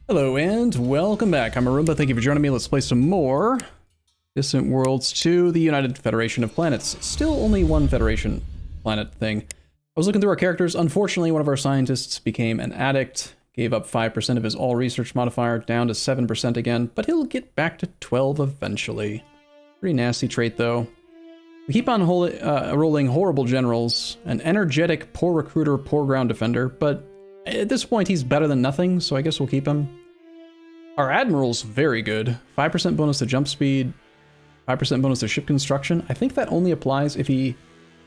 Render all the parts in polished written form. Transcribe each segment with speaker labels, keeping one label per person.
Speaker 1: Hello and welcome back. I'm Arumba. Thank you for joining me. Let's play some more Distant Worlds 2, the United Federation of Planets. Still only one Federation planet thing. I was looking through our characters. Unfortunately, one of our scientists became an addict, gave up 5% of his all research modifier, down to 7% again, but he'll get back to 12 eventually. Pretty nasty trait, though. We keep on rolling horrible generals, an energetic, poor recruiter, poor ground defender, but at this point he's better than nothing, so I guess we'll keep him. Our admiral's very good. 5% bonus to jump speed, 5% bonus to ship construction. I think that only applies if he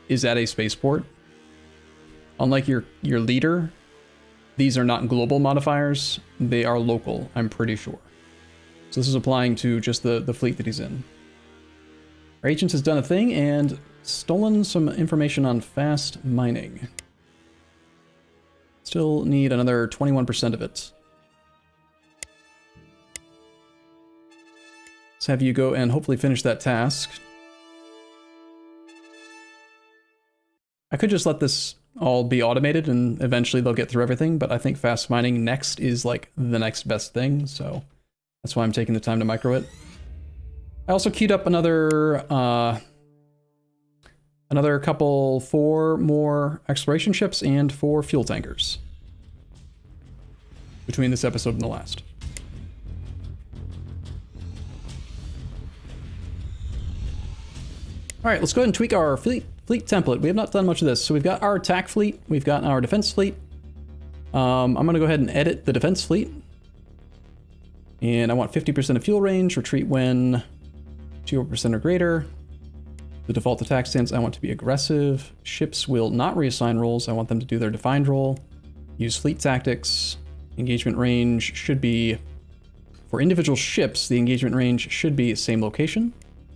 Speaker 1: is at a spaceport. Unlike your leader, these are not global modifiers, they are local, I'm pretty sure. So this is applying to just the fleet that he's in. Our agent has done a thing and stolen some information on fast mining. Still need another 21% of it. Let's have you go and hopefully finish that task. I could just let this all be automated and eventually they'll get through everything, but I think fast mining next is like the next best thing, so that's why I'm taking the time to micro it. I also queued up another couple, 4 more exploration ships and 4 fuel tankers between this episode and the last. All right, let's go ahead and tweak our fleet template. We have not done much of this. So we've got our attack fleet, we've got our defense fleet. I'm gonna go ahead and edit the defense fleet. And I want 50% of fuel range, retreat when 0% or greater. The default attack stance I want to be aggressive. Ships will not reassign roles. I want them to do their defined role. Use fleet tactics. Engagement range should be, for individual ships, the engagement range should be same location.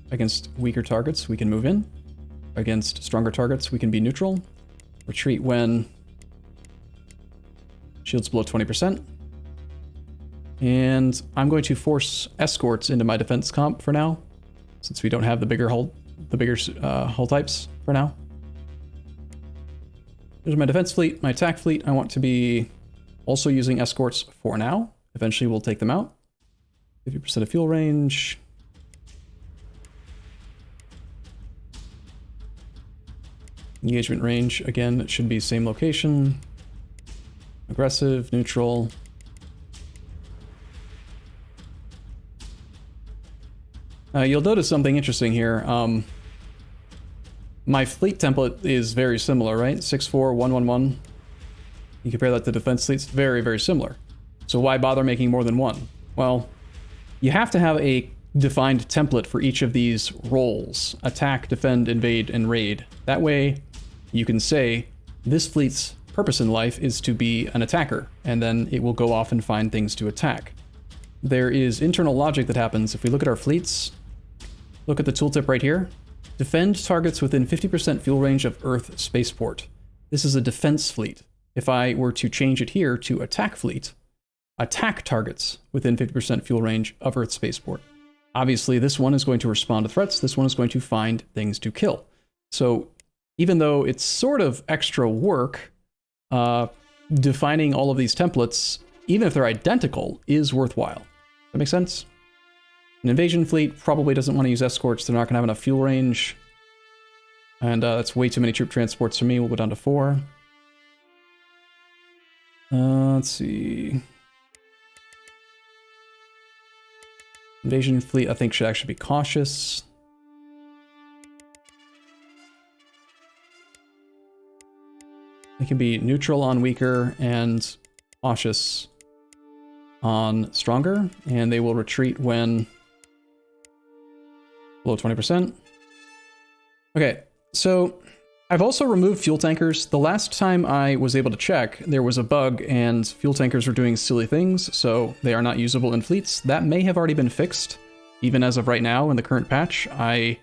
Speaker 1: Against weaker targets, we can move in. Against stronger targets, we can be neutral. Retreat when shields below 20%. And I'm going to force escorts into my defense comp for now, since we don't have the bigger hull types for now. There's my defense fleet, my attack fleet. I want to be also using escorts for now. Eventually we'll take them out. 50% of fuel range. Engagement range, again, it should be same location. Aggressive, neutral. You'll notice something interesting here. My fleet template is very similar, right? 64111. You compare that to defense fleets, very, very similar. So why bother making more than one? Well, you have to have a defined template for each of these roles: attack, defend, invade, and raid. That way you can say this fleet's purpose in life is to be an attacker, and then it will go off and find things to attack. There is internal logic that happens. If we look at our fleets, look at the tooltip right here. Defend targets within 50% fuel range of Earth spaceport. This is a defense fleet. If I were to change it here to attack fleet, attack targets within 50% fuel range of Earth spaceport. Obviously, this one is going to respond to threats. This one is going to find things to kill. So even though it's sort of extra work, defining all of these templates, even if they're identical, is worthwhile. That make sense? An invasion fleet probably doesn't want to use escorts. They're not going to have enough fuel range. And that's way too many troop transports for me. We'll go down to 4. Let's see. Invasion fleet, I think, should actually be cautious. They can be neutral on weaker and cautious on stronger, and they will retreat when below 20%. Okay, so I've also removed fuel tankers. The last time I was able to check, there was a bug and fuel tankers were doing silly things, so they are not usable in fleets. That may have already been fixed, even as of right now in the current patch. I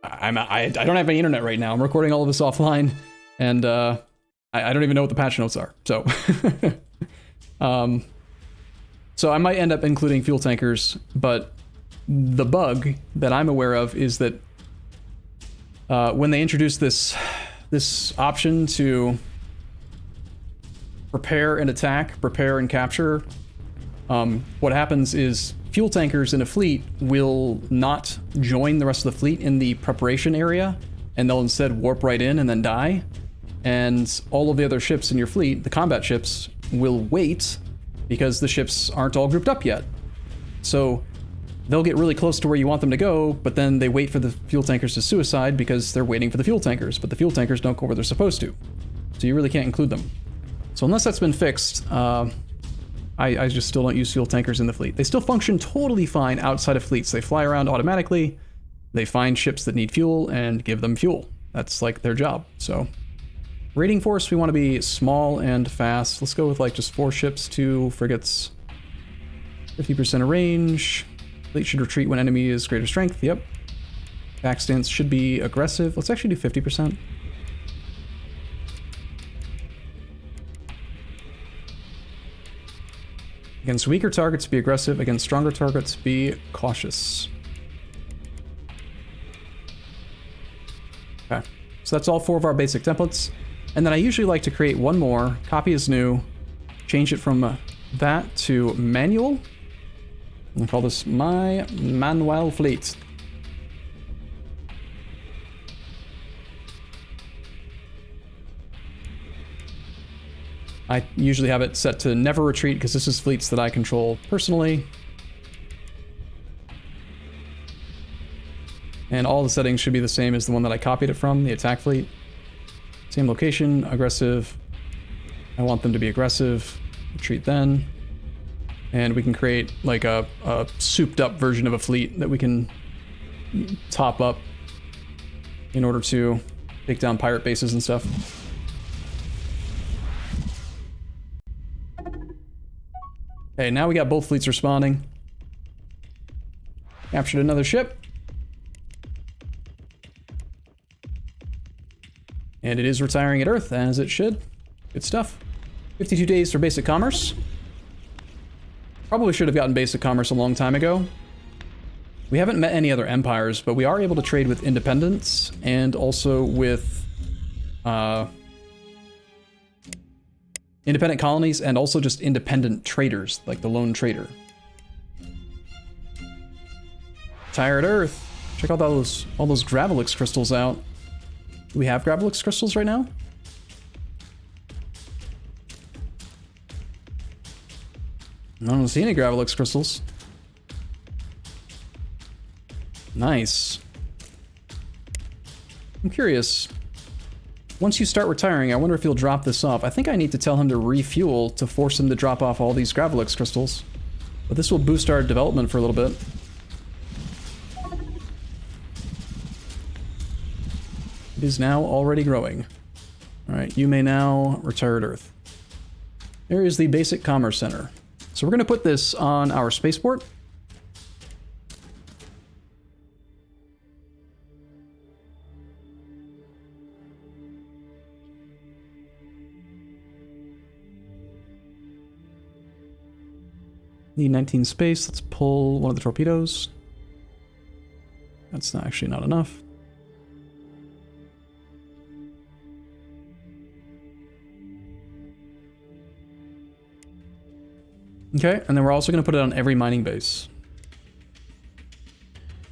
Speaker 1: don't have any internet right now. I'm recording all of this offline, and I don't even know what the patch notes are. So, so I might end up including fuel tankers, but the bug that I'm aware of is that when they introduced this option to prepare and attack, prepare and capture, What happens is fuel tankers in a fleet will not join the rest of the fleet in the preparation area, and they'll instead warp right in and then die. And all of the other ships in your fleet, the combat ships, will wait because the ships aren't all grouped up yet. So they'll get really close to where you want them to go, but then they wait for the fuel tankers to suicide because they're waiting for the fuel tankers, but the fuel tankers don't go where they're supposed to. So you really can't include them. So unless that's been fixed, I just still don't use fuel tankers in the fleet. They still function totally fine outside of fleets. They fly around automatically, they find ships that need fuel and give them fuel. That's like their job. So raiding force, we want to be small and fast. Let's go with like just 4 ships, 2 frigates, 50% of range. Fleet should retreat when enemy is greater strength. Yep. Back stance should be aggressive. Let's actually do 50%. Against weaker targets, be aggressive. Against stronger targets, be cautious. Okay, so that's all 4 of our basic templates. And then I usually like to create one more, copy as new, change it from that to manual. I'll call this my manual fleet. I usually have it set to never retreat because this is fleets that I control personally. And all the settings should be the same as the one that I copied it from, the attack fleet. Same location, aggressive. I want them to be aggressive. Retreat then. And we can create like a souped up version of a fleet that we can top up in order to take down pirate bases and stuff. Okay, now we got both fleets responding. Captured another ship. And it is retiring at Earth, as it should. Good stuff. 52 days for basic commerce. Probably should have gotten basic commerce a long time ago. We haven't met any other empires, but we are able to trade with independents and also with independent colonies and also just independent traders, like the lone trader. Tired Earth. Check out all those Gravelix crystals out. Do we have Gravelix crystals right now? I don't see any Gravelix crystals. Nice. I'm curious. Once you start retiring, I wonder if he'll drop this off. I think I need to tell him to refuel to force him to drop off all these Gravelix crystals. But this will boost our development for a little bit. It is now already growing. Alright, you may now retire to Earth. There is the basic commerce center. So we're going to put this on our spaceport. Need 19 space. Let's pull one of the torpedoes. That's not actually not enough. Okay, and then we're also going to put it on every mining base.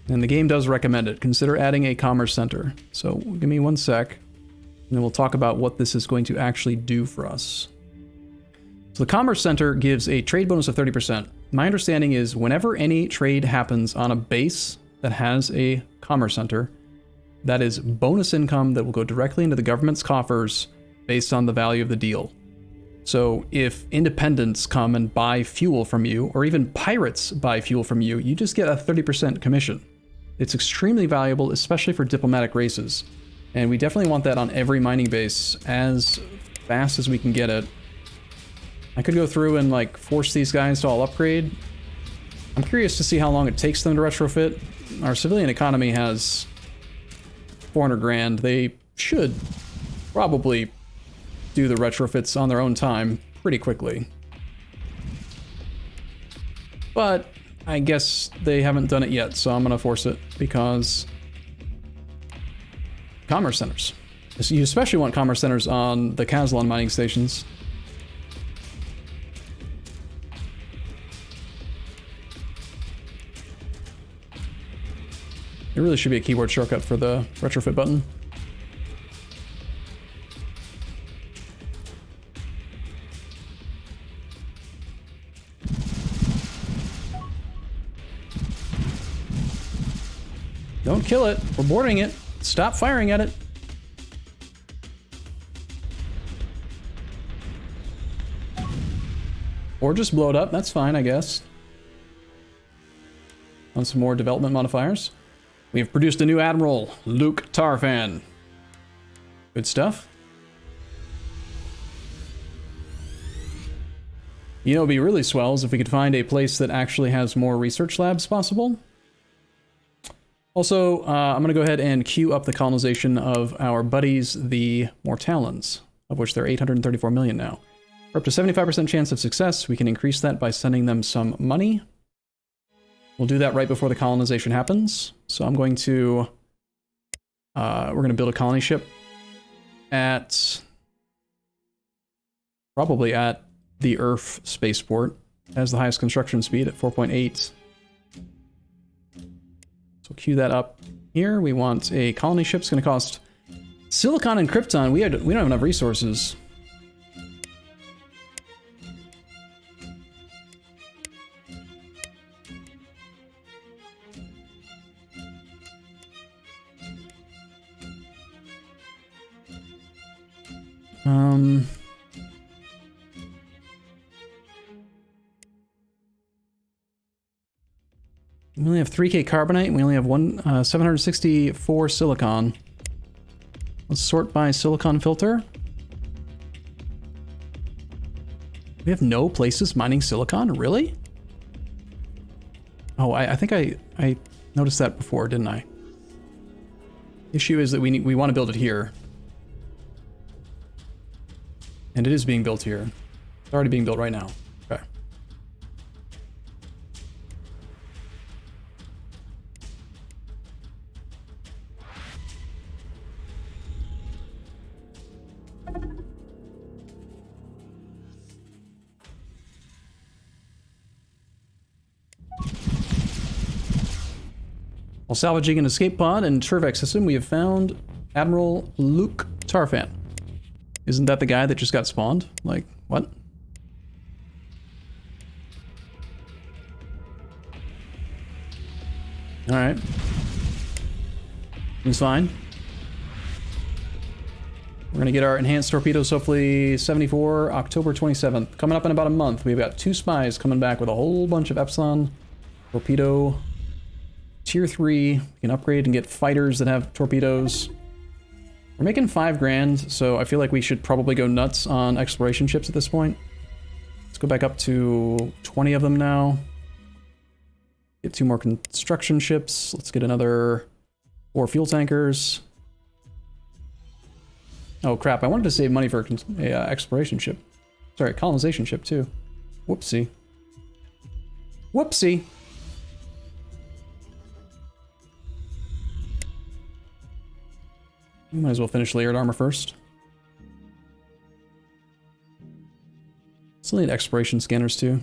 Speaker 1: And the game does recommend it. Consider adding a commerce center. So give me 1 sec, and then we'll talk about what this is going to actually do for us. So the Commerce Center gives a trade bonus of 30%. My understanding is whenever any trade happens on a base that has a Commerce Center, that is bonus income that will go directly into the government's coffers based on the value of the deal. So if independents come and buy fuel from you, or even pirates buy fuel from you, you just get a 30% commission. It's extremely valuable, especially for diplomatic races. And we definitely want that on every mining base as fast as we can get it. I could go through and like force these guys to all upgrade. I'm curious to see how long it takes them to retrofit. Our civilian economy has 400 grand. They should probably do the retrofits on their own time pretty quickly. But I guess they haven't done it yet, so I'm gonna force it because commerce centers. You especially want commerce centers on the Kazalon mining stations. There really should be a keyboard shortcut for the retrofit button. Don't kill it. We're boarding it. Stop firing at it. Or just blow it up. That's fine, I guess. On some more development modifiers. We have produced a new admiral, Luke Tarfan. Good stuff. You know, it'd be really swell is if we could find a place that actually has more research labs possible. Also, I'm going to go ahead and queue up the colonization of our buddies, the Mortallons, of which there are 834 million now. For up to 75% chance of success, we can increase that by sending them some money. We'll do that right before the colonization happens. So I'm going to... we're going to build a colony ship at... probably at the Earth spaceport. It has the highest construction speed at 4.8. So queue that up here. We want a colony ship. It's going to cost silicon and krypton. We don't have enough resources. We only have 3K carbonite, and we only have 764 silicon. Let's sort by silicon filter. We have no places mining silicon? Really? Oh, I think I noticed that before, didn't I? The issue is that we want to build it here. And it is being built here. It's already being built right now. Okay. While salvaging an escape pod and Turvex system, we have found Admiral Luke Tarfan. Isn't that the guy that just got spawned? Like, what? Alright. Seems fine. We're gonna get our enhanced torpedoes, hopefully 74, October 27th. Coming up in about a month. We've got 2 spies coming back with a whole bunch of Epsilon torpedo. Tier 3. We can upgrade and get fighters that have torpedoes. We're making 5 grand, so I feel like we should probably go nuts on exploration ships at this point. Let's go back up to 20 of them now. Get 2 more construction ships. Let's get another 4 fuel tankers. Oh crap, I wanted to save money for a exploration ship. Sorry, colonization ship too. Whoopsie. Whoopsie! We might as well finish layered armor first. Still need exploration scanners too.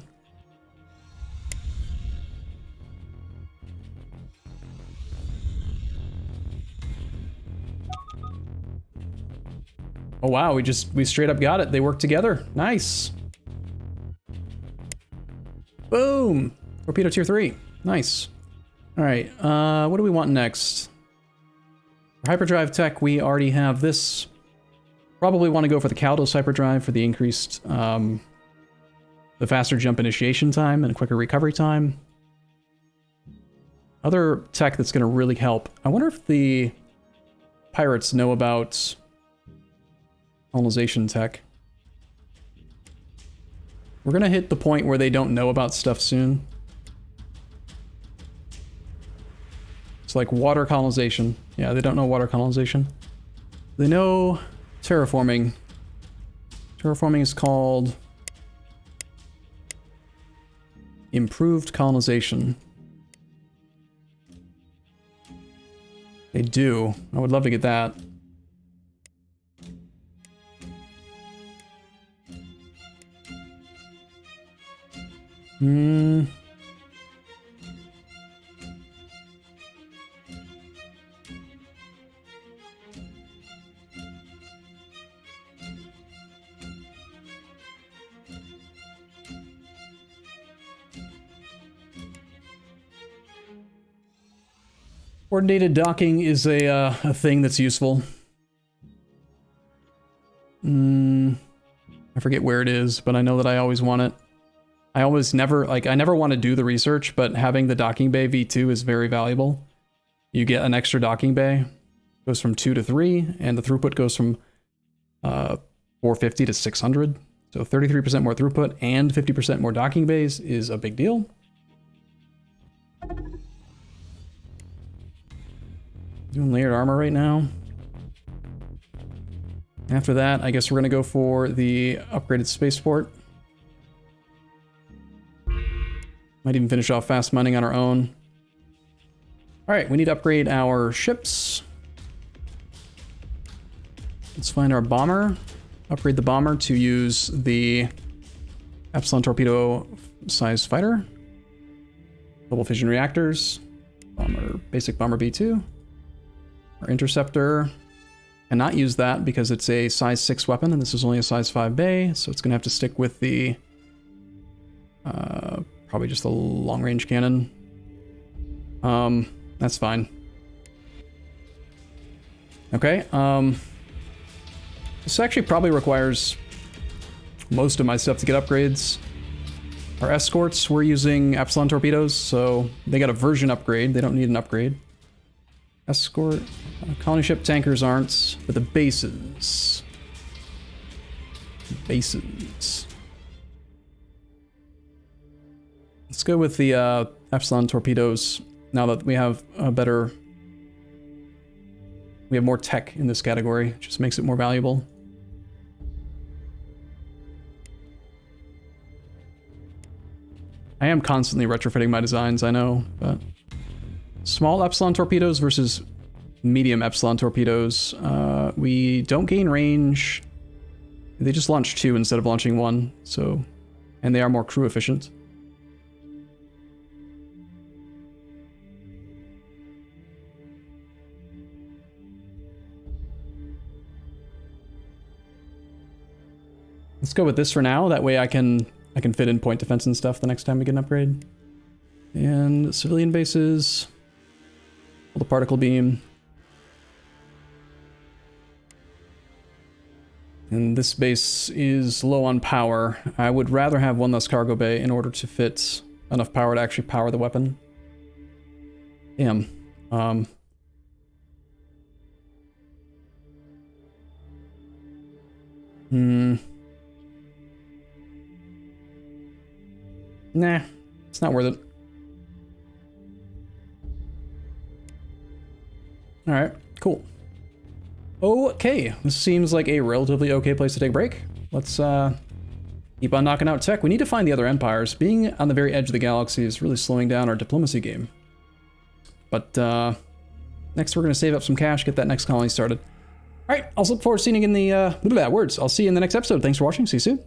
Speaker 1: Oh wow, we straight up got it. They work together. Nice. Boom! Torpedo tier 3. Nice. Alright, what do we want next? For hyperdrive tech, we already have this. Probably want to go for the Caldos hyperdrive for the increased, the faster jump initiation time and quicker recovery time. Other tech that's going to really help. I wonder if the pirates know about colonization tech. We're going to hit the point where they don't know about stuff soon. It's like water colonization. Yeah, they don't know water colonization. They know terraforming. Terraforming is called improved colonization. They do. I would love to get that. Coordinated docking is a thing that's useful. I forget where it is, but I know that I always want it. I never want to do the research, but having the docking bay V2 is very valuable. You get an extra docking bay, goes from 2 to 3, and the throughput goes from 450 to 600. So 33% more throughput and 50% more docking bays is a big deal. Doing layered armor right now. After that, I guess we're gonna go for the upgraded spaceport. Might even finish off fast mining on our own. All right, we need to upgrade our ships. Let's find our bomber. Upgrade the bomber to use the Epsilon torpedo size fighter. Global fission reactors. Basic bomber B2. Our interceptor. Cannot use that because it's a size 6 weapon and this is only a size 5 bay, so it's gonna have to stick with the probably just the long range cannon. That's fine. Okay, this actually probably requires most of my stuff to get upgrades. Our escorts, we're using Epsilon torpedoes, so they got a version upgrade. They don't need an upgrade. Escort, colony ship tankers aren't, but the bases. Bases. Let's go with the Epsilon torpedoes now that we have a better... We have more tech in this category, it just makes it more valuable. I am constantly retrofitting my designs, I know, but... Small Epsilon torpedoes versus medium Epsilon torpedoes. We don't gain range. They just launch 2 instead of launching 1, so... And they are more crew efficient. Let's go with this for now, that way I can fit in point defense and stuff the next time we get an upgrade. And civilian bases... The particle beam. And this base is low on power. I would rather have one less cargo bay in order to fit enough power to actually power the weapon. Damn. Nah, it's not worth it. All right, cool. Okay, this seems like a relatively okay place to take a break. Let's keep on knocking out tech. We need to find the other empires. Being on the very edge of the galaxy is really slowing down our diplomacy game. But next we're gonna save up some cash, get that next colony started. All right, I'll look forward to seeing you in the, I'll see you in the next episode. Thanks for watching, see you soon.